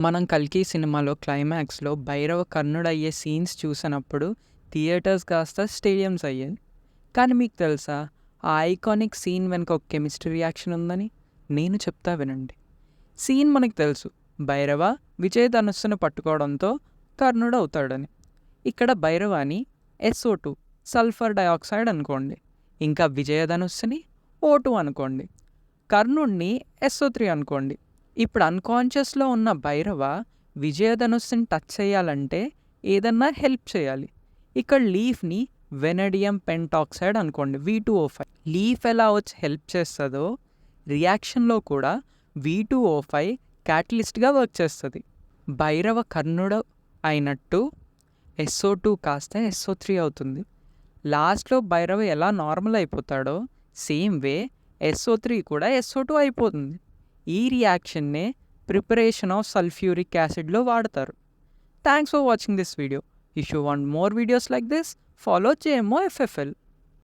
మనం 'కల్కి' సినిమాలో క్లైమాక్స్‌లో భైరవ కర్ణుడయ్యే సీన్స్ చూసినప్పుడు థియేటర్స్ కాస్త స్టేడియమ్స్ అయ్యాయి. కానీ మీకు తెలుసా? ఆ ఐకానిక్ సీన్ వెనుక ఒక కెమిస్ట్రీ రియాక్షన్ ఉందని? నేను చెప్తా వినండి. సీన్ మనకు తెలుసు. భైరవ విజయ ధనుస్సును పట్టుకోవడంతో కర్ణుడు అవుతాడని. ఇక్కడ భైరవాని SO2 సల్ఫర్ డయాక్సైడ్ అనుకోండి. ఇంకా విజయధనుస్సుని O2 అనుకోండి. కర్ణుడిని SO3 అనుకోండి. ఇప్పుడు అన్కాన్షియస్లో ఉన్న భైరవ విజయధనుస్సుని టచ్ చేయాలంటే ఏదన్నా హెల్ప్ చేయాలి. ఇక్కడ లీఫ్ని వెనడియం పెంటాక్సైడ్ అనుకోండి, V2O5. లీఫ్ ఎలా వచ్చి హెల్ప్ చేస్తుందో రియాక్షన్లో కూడా V2O5 క్యాటలిస్ట్గా వర్క్ చేస్తుంది. భైరవ కర్ణుడు అయినట్టు SO2 కాస్త SO3 అవుతుంది. లాస్ట్లో భైరవ ఎలా నార్మల్ అయిపోతాడో సేమ్ వే SO3 కూడా SO2 అయిపోతుంది. ఈ రియాక్షన్నే ప్రిపరేషన్ ఆఫ్ సల్ఫ్యూరిక్ యాసిడ్లో వాడతారు. Thanks for watching this video. If you want more videos like this, follow JMO FFL.